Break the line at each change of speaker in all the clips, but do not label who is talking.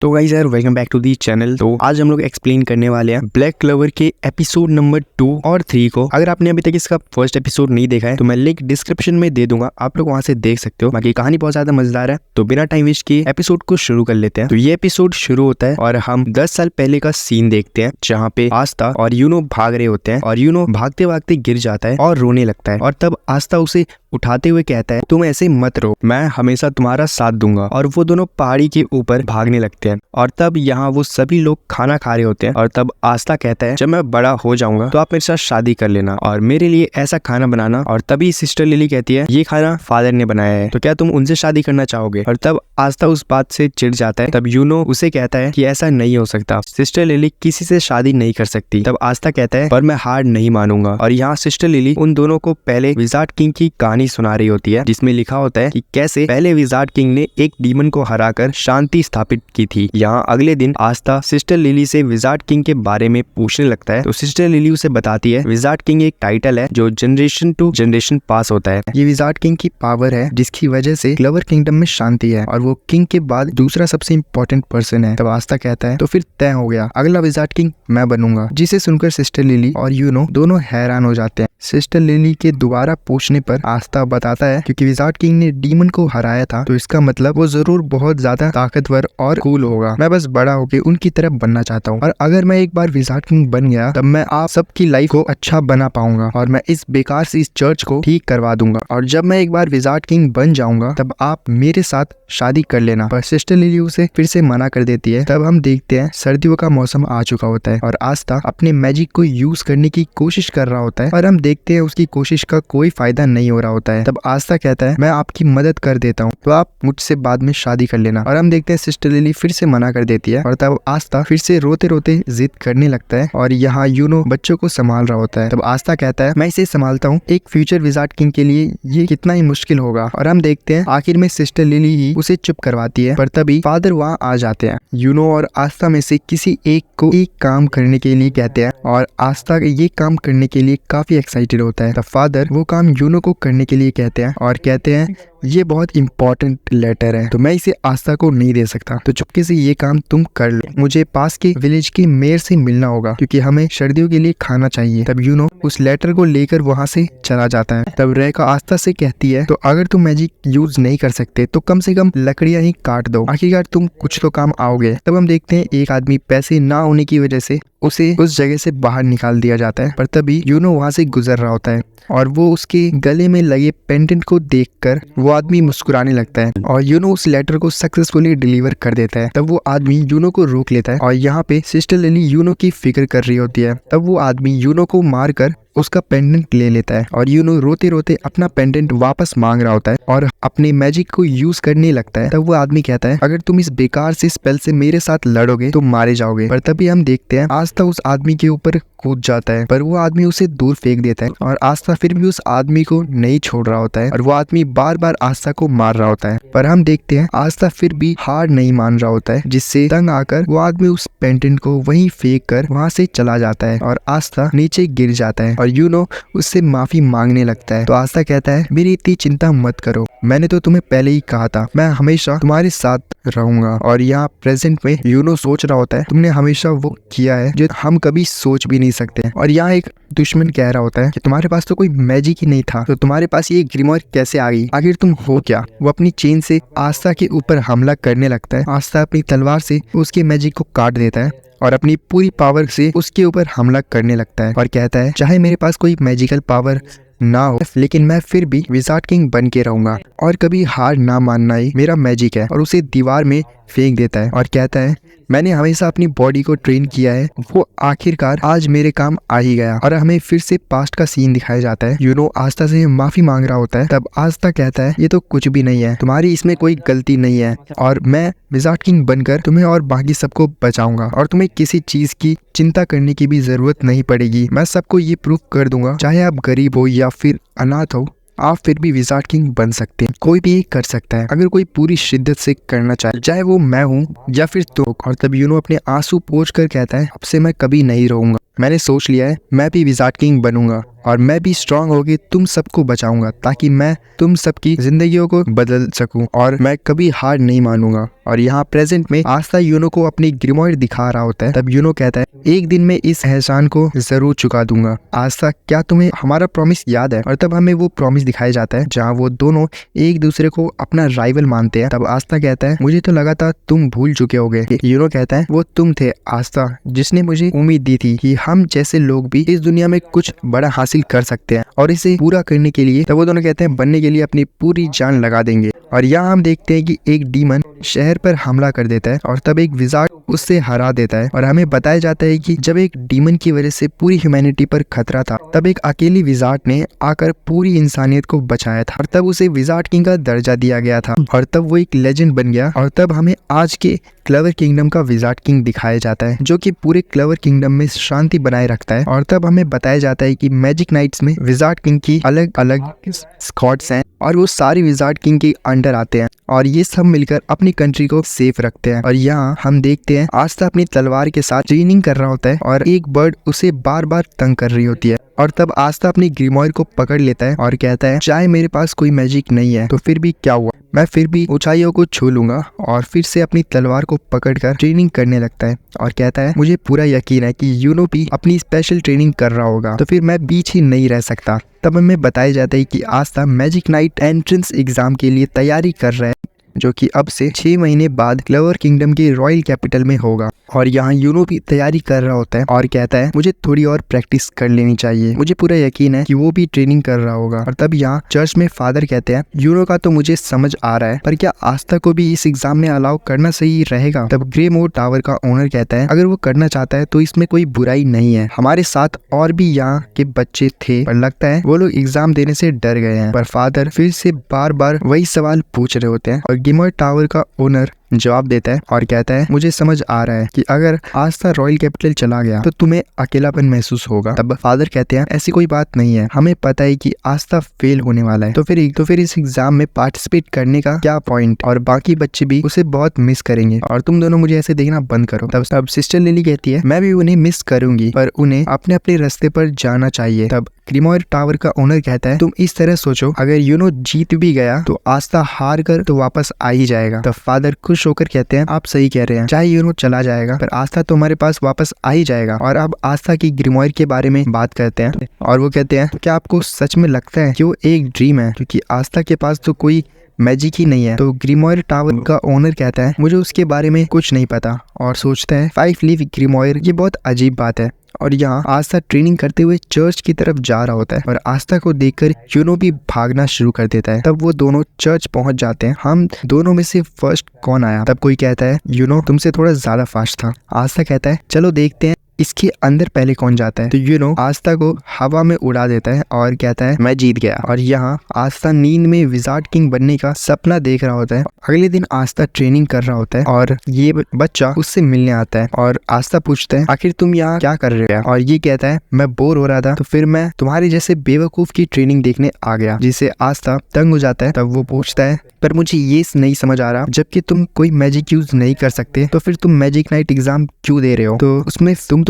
तो गाइस यार welcome back to the channel. तो आज हम लोग एक्सप्लेन करने वाले हैं ब्लैक क्लोवर के एपिसोड नंबर 2 और 3 को। अगर आपने अभी तक इसका फर्स्ट एपिसोड नहीं देखा है तो मैं लिंक डिस्क्रिप्शन में दे दूंगा, आप लोग वहां से देख सकते हो। बाकी कहानी बहुत ज्यादा मजेदार है, तो बिना टाइम वेस्ट किए एपिसोड को शुरू कर लेते हैं। तो ये एपिसोड शुरू होता है और हम 10 साल पहले का सीन देखते हैं जहाँ पे आस्था और यूनो भाग रहे होते हैं और यूनो भागते भागते गिर जाता है और रोने लगता है। और तब आस्था उसे उठाते हुए कहता है, तुम ऐसे मत रो, मैं हमेशा तुम्हारा साथ दूंगा। और वो दोनों पहाड़ी के ऊपर भागने लगते हैं और तब यहाँ वो सभी लोग खाना खा रहे होते हैं। और तब आस्था कहता है, जब मैं बड़ा हो जाऊंगा तो आप मेरे साथ शादी कर लेना और मेरे लिए ऐसा खाना बनाना। और तभी सिस्टर लिली कहती है, ये खाना फादर ने बनाया है, तो क्या तुम उनसे शादी करना चाहोगे? और तब आस्था उस बात से चिढ़ जाता है। तब यूनो उसे कहता है कि ऐसा नहीं हो सकता, सिस्टर लिली किसी से शादी नहीं कर सकती। तब आस्था कहता है, पर मैं हार नहीं मानूंगा। और यहाँ सिस्टर लिली उन दोनों को पहले विजार्ड किंग की कहानी सुना रही होती है, जिसमें लिखा होता है कि कैसे पहले विजार्ड किंग ने एक डीमन को हराकर शांति स्थापित की थी। यहाँ अगले दिन आस्था सिस्टर लिली से विजार्ड किंग के बारे में पूछने लगता है। तो सिस्टर लिली उसे बताती है, विजार्ड किंग एक टाइटल है जो जनरेशन टू जनरेशन पास होता है। ये विजार्ड किंग की पावर है जिसकी वजह से क्लोवर किंगडम में शांति है और वो किंग के बाद दूसरा सबसे इम्पोर्टेंट पर्सन है। तब आस्था कहता है, तो फिर तय हो गया, अगला विजार्ड किंग मैं बनूंगा। जिसे सुनकर सिस्टर लिली और यूनो दोनों हैरान हो जाते हैं। सिस्टर लिली के दोबारा पूछने पर आस्था बताता है, क्योंकि विजार्ड किंग ने डीमन को हराया था तो इसका मतलब वो जरूर बहुत ज्यादा ताकतवर और कूल होगा। मैं बस बड़ा होके उनकी तरफ बनना चाहता हूँ और अगर मैं एक बार विजार्ड किंग बन गया तब मैं आप सबकी लाइफ को अच्छा बना पाऊंगा और मैं इस बेकार से इस चर्च को ठीक करवा दूंगा। और जब मैं एक बार विजार्ड किंग बन जाऊंगा तब आप मेरे साथ शादी कर लेना। पर सिस्टर लिली उसे फिर से मना कर देती है। तब हम देखते हैं सर्दियों का मौसम आ चुका होता है और आस्था अपने मैजिक को यूज करने की कोशिश कर रहा होता है और हम देखते हैं उसकी कोशिश का कोई फायदा नहीं हो रहा होता है। तब आस्था कहता है, मैं आपकी मदद कर देता हूँ, तो आप मुझसे बाद में शादी कर लेना। और हम देखते हैं सिस्टर लिली फिर से मना कर देती है और तब आस्था फिर से रोते रोते जिद करने लगता है और यहाँ यूनो बच्चों को संभाल रहा होता है। तब आस्था कहता है, मैं इसे संभालता हूँ, एक फ्यूचर विजार्ड किंग के लिए ये कितना ही मुश्किल होगा। और हम देखते हैं आखिर में सिस्टर लिली ही उसे चुप करवाती है। पर तभी फादर वहाँ आ जाते हैं। यूनो और आस्था में से किसी एक को एक काम करने के लिए कहते हैं और आस्था ये काम करने के लिए काफी एक्साइटेड होता है। तब फादर वो काम यूनो को करने के लिए कहते हैं और कहते हैं, ये बहुत इंपॉर्टेंट लेटर है तो मैं इसे आस्था को नहीं दे सकता, तो चुपके से ये काम तुम कर लो। मुझे पास के विलेज के मेयर से मिलना होगा क्योंकि हमें सर्दियों के लिए खाना चाहिए। तब यूनो उस लेटर को लेकर वहाँ से चला जाता है। तब रेखा आस्था से कहती है, तो अगर तुम मैजिक यूज नहीं कर सकते तो कम से कम लकड़ियां ही काट दो, आखिरकार तुम कुछ तो काम आओगे। तब हम देखते हैं एक आदमी पैसे ना होने की वजह से उसे उस जगह से बाहर निकाल दिया जाता है। पर तभी यूनो वहाँ से गुजर रहा होता है और वो उसके गले में लगे पेंडेंट को देखकर वो आदमी मुस्कुराने लगता है और यूनो उस लेटर को सक्सेसफुली डिलीवर कर देता है। तब वो आदमी यूनो को रोक लेता है और यहाँ पे सिस्टर लिली यूनो की फिक्र कर रही होती है। तब वो आदमी यूनो को मारकर उसका पेंडेंट ले लेता है और यूनो रोते रोते अपना पेंडेंट वापस मांग रहा होता है और अपने मैजिक को यूज करने लगता है। तब वो आदमी कहता है, अगर तुम इस बेकार से स्पेल से मेरे साथ लड़ोगे तो मारे जाओगे। पर तभी हम देखते हैं आस्था उस आदमी के ऊपर कूद जाता है पर वो आदमी उसे दूर फेंक देता है और आस्था फिर भी उस आदमी को नहीं छोड़ रहा होता है और वो आदमी बार बार आस्था को मार रहा होता है। पर हम देखते हैं आस्था फिर भी हार नहीं मान रहा होता है, जिससे तंग आकर वो आदमी उस पेंडेंट को वहीं फेंक कर वहां से चला जाता है और आस्था नीचे गिर जाता है और यूनो उससे माफी मांगने लगता है। तो आस्था कहता है, मेरी इतनी चिंता मत करो, मैंने तो तुम्हें पहले ही कहा था मैं हमेशा तुम्हारे साथ रहूंगा। और यहाँ प्रेजेंट में यूनो सोच रहा होता है, तुमने हमेशा वो किया है जो हम कभी सोच भी नहीं सकते। और यहाँ एक दुश्मन कह रहा होता है कि तुम्हारे पास तो कोई मैजिक ही नहीं था, तो तुम्हारे पास ये ग्रिमोर कैसे आ गई, आखिर तुम हो क्या? वो अपनी चेन से आस्था के ऊपर हमला करने लगता है। आस्था अपनी तलवार से उसके मैजिक को काट देता है और अपनी पूरी पावर से उसके ऊपर हमला करने लगता है और कहता है, चाहे मेरे पास कोई मैजिकल पावर ना हो लेकिन मैं फिर भी विजार्ड किंग बन के रहूंगा और कभी हार ना मानना ही मेरा मैजिक है। और उसे दीवार में फेंक देता है और कहता है, मैंने हमेशा अपनी बॉडी को ट्रेन किया है, वो आखिरकार आज मेरे काम आ ही गया। और हमें फिर से पास्ट का सीन दिखाया जाता है। यूनो आस्था से माफी मांग रहा होता है। तब आस्था कहता है, ये तो कुछ भी नहीं है, तुम्हारी इसमें कोई गलती नहीं है और मैं विजार्ड किंग बनकर तुम्हें और बाकी सबको बचाऊंगा और तुम्हें किसी चीज की चिंता करने की भी जरूरत नहीं पड़ेगी। मैं सबको ये प्रूफ कर दूंगा, चाहे आप गरीब हो या फिर अनाथ हो, आप फिर भी विजार्ड किंग बन सकते हैं। कोई भी ये कर सकता है अगर कोई पूरी शिद्दत से करना चाहे, चाहे वो मैं हूँ या फिर तो। और तब यूनो अपने आंसू पोंछ कर कहता है, अब से मैं कभी नहीं रहूंगा मैंने सोच लिया है मैं भी विज़ार्ड किंग बनूंगा और मैं भी स्ट्रांग होकर तुम सबको बचाऊंगा ताकि मैं तुम सबकी जिंदगियों को बदल सकूं और मैं कभी हार नहीं मानूंगा। और यहाँ प्रेजेंट में आस्था यूनो को अपनी ग्रिमॉयर दिखा रहा होता है। तब यूनो कहता है एक दिन मैं इस एहसान को जरूर चुका दूंगा। आस्था क्या तुम्हें हमारा प्रॉमिस याद है? और तब हमें वो प्रॉमिस दिखाया जाता है जहाँ वो दोनों एक दूसरे को अपना राइवल मानते हैं। तब आस्था कहता है मुझे तो लगा था तुम भूल चुके होगे। यूनो कहता है वो तुम थे आस्था जिसने मुझे उम्मीद दी थी कि हम जैसे लोग भी इस दुनिया में कुछ बड़ा हासिल कर सकते हैं और इसे पूरा करने के लिए तब वो दोनों कहते हैं बनने के लिए अपनी पूरी जान लगा देंगे। और यहाँ हम देखते हैं कि एक डीमन शहर पर हमला कर देता है और तब एक विज़ार्ड उससे हरा देता है। और हमें बताया जाता है कि जब एक डीमन की वजह से पूरी ह्यूमैनिटी पर खतरा था तब एक अकेली विज़ार्ड ने आकर पूरी इंसानियत को बचाया था और तब उसे विज़ार्ड किंग का दर्जा दिया गया था और तब वो एक लेजेंड बन गया। और तब हमें आज के क्लेवर किंगडम का विज़ार्ड किंग दिखाया जाता है जो कि पूरे क्लेवर किंगडम में शांति बनाए रखता है। और तब हमें बताया जाता है कि मैजिक नाइट्स में विज़ार्ड किंग की अलग अलग स्क्वाड्स हैं और वो सारी विज़ार्ड किंग के अंडर आते हैं और ये सब मिलकर अपनी कंट्री को सेफ रखते हैं। और यहाँ हम देखते हैं आस्था अपनी तलवार के साथ ट्रेनिंग कर रहा होता है और एक बर्ड उसे बार बार तंग कर रही होती है। और तब आस्था अपनी ग्रिमॉयर को पकड़ लेता है और कहता है चाहे मेरे पास कोई मैजिक नहीं है तो फिर भी क्या हुआ, मैं फिर भी ऊंचाइयों को छू लूंगा। और फिर से अपनी तलवार को पकड़कर ट्रेनिंग करने लगता है और कहता है मुझे पूरा यकीन है कि यूनो भी अपनी स्पेशल ट्रेनिंग कर रहा होगा तो फिर मैं बीच ही नहीं रह सकता। तब हमें बताया जाता है कि आस्था मैजिक नाइट एंट्रेंस एग्जाम के लिए तैयारी कर रहा है जो कि अब से 6 महीने बाद क्लेवर किंगडम के रॉयल कैपिटल में होगा। और यहाँ यूनो भी तैयारी कर रहा होता है और कहता है मुझे थोड़ी और प्रैक्टिस कर लेनी चाहिए, मुझे पूरा यकीन है कि वो भी ट्रेनिंग कर रहा होगा। और तब यहाँ चर्च में फादर कहते हैं यूनो का तो मुझे समझ आ रहा है पर क्या आस्था को भी इस एग्जाम में अलाउ करना सही रहेगा? तब ग्रे मोर टावर का ओनर कहता है अगर वो करना चाहता है तो इसमें कोई बुराई नहीं है, हमारे साथ और भी यहाँ के बच्चे थे पर लगता है वो लोग एग्जाम देने से डर गए हैं। पर फादर फिर से बार बार वही सवाल पूछ रहे होते हैं और ग्लिमर टावर का ओनर जवाब देता है और कहता है मुझे समझ आ रहा है कि अगर आस्था रॉयल कैपिटल चला गया तो तुम्हें अकेलापन महसूस होगा। तब फादर कहते हैं ऐसी कोई बात नहीं है, हमें पता है कि आस्था फेल होने वाला है तो फिर इस एग्जाम में पार्टिसिपेट करने का क्या पॉइंट, और बाकी बच्चे भी उसे बहुत मिस करेंगे और तुम दोनों मुझे ऐसे देखना बंद करो। तब सिस्टर लिली कहती है मैं भी उन्हें मिस करूंगी पर उन्हें अपने अपने रास्ते पर जाना चाहिए। तब ग्लिमर टावर का ओनर कहता है तुम इस तरह सोचो अगर यूनो जीत भी गया तो आस्था हार कर तो वापस आ ही जाएगा। तब फादर खुश होकर कहते हैं आप सही कह रहे हैं, चाहे यूनो चला जाएगा पर आस्था तो हमारे पास वापस आ ही जाएगा। और अब आस्था की ग्लिमर के बारे में बात करते हैं और वो कहते हैं क्या आपको सच में लगता है कि वो एक ड्रीम है क्योंकि आस्था के पास तो कोई मैजिक ही नहीं है? तो ग्लिमर टावर का ओनर कहता है मुझे उसके बारे में कुछ नहीं पता और सोचता है 5 लीफ ग्लिमर, ये बहुत अजीब बात है। और यहाँ आस्था ट्रेनिंग करते हुए चर्च की तरफ जा रहा होता है और आस्था को देखकर यूनो भी भागना शुरू कर देता है। तब वो दोनों चर्च पहुंच जाते हैं। हम दोनों में से फर्स्ट कौन आया? तब कोई कहता है यूनो तुमसे थोड़ा ज्यादा फास्ट था। आस्था कहता है चलो देखते हैं इसके अंदर पहले कौन जाता है। तो यूनो आस्था को हवा में उड़ा देता है और कहता है मैं जीत गया। और यहाँ आस्था नींद में विज़ार्ड किंग बनने का सपना देख रहा होता है। अगले दिन आस्था ट्रेनिंग कर रहा होता है और ये बच्चा उससे मिलने आता है और आस्था पूछता है आखिर तुम यहाँ क्या कर रहे हो? और ये कहता है मैं बोर हो रहा था तो फिर मैं तुम्हारे जैसे बेवकूफ की ट्रेनिंग देखने आ गया, जिसे आस्था तंग हो जाता है। तब वो पूछता है पर मुझे ये नहीं समझ आ रहा, जबकि तुम कोई मैजिक यूज नहीं कर सकते तो फिर तुम मैजिक नाइट एग्जाम क्यों दे रहे हो? तो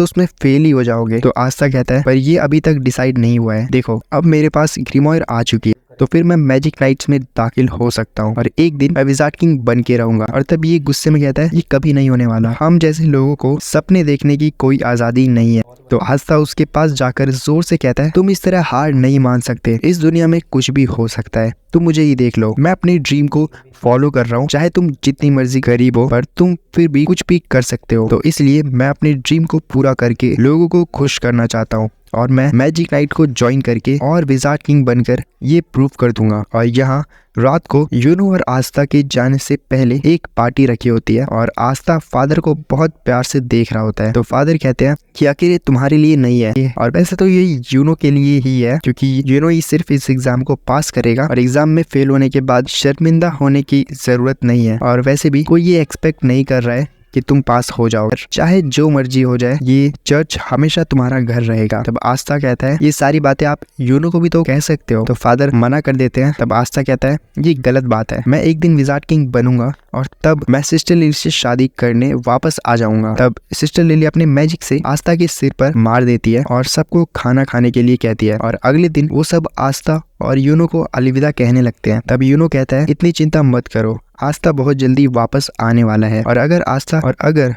उसमें फेल ही हो जाओगे। तो आस्था कहता है पर ये अभी तक डिसाइड नहीं हुआ है, देखो अब मेरे पास ग्लिमर आ चुकी है तो फिर मैं मैजिक नाइट्स में दाखिल हो सकता हूँ और एक दिन मैं विज़ार्ड किंग बन के रहूंगा। और तब ये गुस्से में कहता है ये कभी नहीं होने वाला, हम जैसे लोगों को सपने देखने की कोई आजादी नहीं है। तो आस्था उसके पास जाकर जोर से कहता है तुम इस तरह हार नहीं मान सकते, इस दुनिया में कुछ भी हो सकता है, तुम मुझे ही देख लो, मैं अपनी ड्रीम को फॉलो कर रहा हूँ, चाहे तुम जितनी मर्जी गरीब हो पर तुम फिर भी कुछ भी कर सकते हो। तो इसलिए मैं अपनी ड्रीम को पूरा करके लोगों को खुश करना चाहता हूँ और मैं मैजिक नाइट को ज्वाइन करके और विज़ार्ड किंग बनकर ये प्रूव कर दूंगा। और यहाँ रात को यूनो और आस्था के जाने से पहले एक पार्टी रखी होती है और आस्था फादर को बहुत प्यार से देख रहा होता है। तो फादर कहते हैं कि आखिर ये तुम्हारे लिए नहीं है और वैसे तो ये यूनो के लिए ही है क्योंकि यूनो ही सिर्फ इस एग्जाम को पास करेगा और एग्जाम में फेल होने के बाद शर्मिंदा होने की जरूरत नहीं है। और वैसे भी कोई ये एक्सपेक्ट नहीं कर रहा है कि तुम पास हो जाओ, चाहे जो मर्जी हो जाए, ये चर्च हमेशा तुम्हारा घर रहेगा। तब आस्था कहता है ये सारी बातें आप यूनो को भी तो कह सकते हो। तो फादर मना कर देते हैं। तब आस्था कहता है ये गलत बात है, मैं एक दिन विजार्ड किंग बनूंगा और तब मैं सिस्टर लिली से शादी करने वापस आ जाऊंगा। तब सिस्टर लिली अपने मैजिक से आस्था के सिर पर मार देती है और सबको खाना खाने के लिए कहती है। और अगले दिन वो सब आस्था और यूनो को अलविदा कहने लगते हैं। तब यूनो कहता है इतनी चिंता मत करो, आस्था बहुत जल्दी वापस आने वाला है। और अगर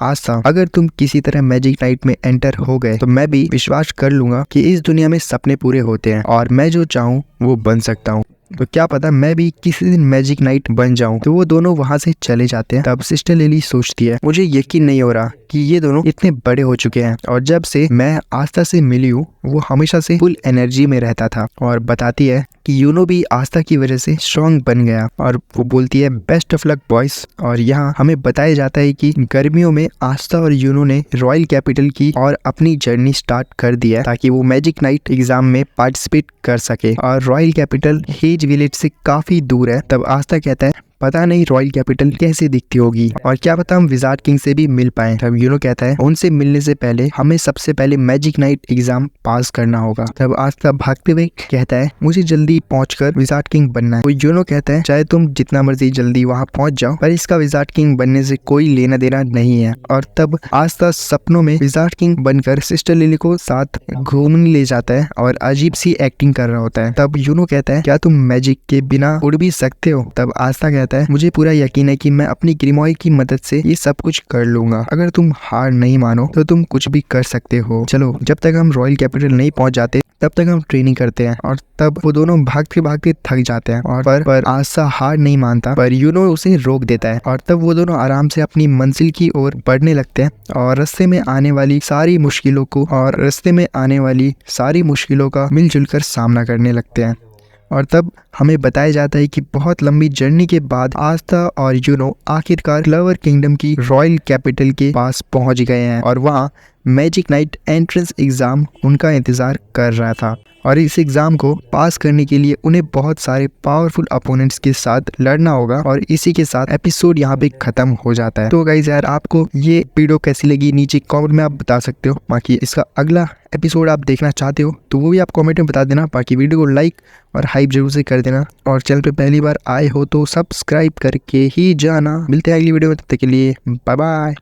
आस्था अगर तुम किसी तरह मैजिक नाइट में एंटर हो गए तो मैं भी विश्वास कर लूंगा कि इस दुनिया में सपने पूरे होते हैं और मैं जो चाहूँ वो बन सकता हूँ। तो क्या पता मैं भी किसी दिन मैजिक नाइट बन जाऊं। तो वो दोनों वहां से चले जाते हैं। तब सिस्टर लिली सोचती है मुझे यकीन नहीं हो रहा कि ये दोनों इतने बड़े हो चुके हैं और जब से मैं आस्था से मिली हूँ वो हमेशा से फुल एनर्जी में रहता था। और बताती है कि यूनो भी आस्था की वजह से स्ट्रॉन्ग बन गया। और वो बोलती है बेस्ट ऑफ लक बॉयज। और यहाँ हमें बताया जाता है कि गर्मियों में आस्था और यूनो ने रॉयल कैपिटल की और अपनी जर्नी स्टार्ट कर दिया ताकि वो मैजिक नाइट एग्जाम में पार्टिसिपेट कर सके। और रॉयल कैपिटल हेज विलेज से काफी दूर है। तब आस्था कहता है पता नहीं रॉयल कैपिटल कैसे दिखती होगी और क्या पता हम विजार्ड किंग से भी मिल पाए। तब यूनो कहता है उनसे मिलने से पहले हमें सबसे पहले मैजिक नाइट एग्जाम पास करना होगा। तब आस्था भागते हुए कहता है मुझे जल्दी पहुंचकर विजार्ड किंग बनना है। तो यूनो कहता है चाहे तुम जितना मर्जी जल्दी वहां पहुंच जाओ पर इसका विजार्ड किंग बनने से कोई लेना देना नहीं है। और तब आस्था सपनों में विजार्ड किंग बनकर सिस्टर लिली को साथ घूमने ले जाता है और अजीब सी एक्टिंग कर रहा होता है। तब यूनो कहता है क्या तुम मैजिक के बिना उड़ भी सकते हो। तब आस्था कहता है मुझे पूरा यकीन है कि मैं अपनी ग्रिमॉय की मदद से ये सब कुछ कर लूंगा। अगर तुम हार नहीं मानो तो तुम कुछ भी कर सकते हो। चलो जब तक हम रॉयल कैपिटल नहीं पहुंच जाते तब तक हम ट्रेनिंग करते हैं। और तब वो दोनों भागते भागते थक जाते हैं और पर आस्था हार नहीं मानता पर यूनो उसे रोक देता है। और तब वो दोनों आराम से अपनी मंजिल की ओर बढ़ने लगते हैं और रास्ते में आने वाली सारी मुश्किलों का मिलजुल कर सामना करने लगते हैं। और तब हमें बताया जाता है कि बहुत लंबी जर्नी के बाद आस्था और यूनो आखिरकार क्लवर किंगडम की रॉयल कैपिटल के पास पहुंच गए हैं और वहाँ मैजिक नाइट एंट्रेंस एग्जाम उनका इंतजार कर रहा था। और इस एग्जाम को पास करने के लिए उन्हें बहुत सारे पावरफुल अपोनेंट्स के साथ लड़ना होगा। और इसी के साथ एपिसोड यहाँ पे खत्म हो जाता है। तो गाइस यार आपको ये वीडियो कैसी लगी नीचे कमेंट में आप बता सकते हो। बाकी इसका अगला एपिसोड आप देखना चाहते हो तो वो भी आप कमेंट में बता देना। बाकी वीडियो को लाइक और हाइप जरूर से कर देना और चैनल पे पहली बार आए हो तो सब्सक्राइब करके ही जाना। मिलते हैं अगली वीडियो में, तब तक के लिए बाय बाय।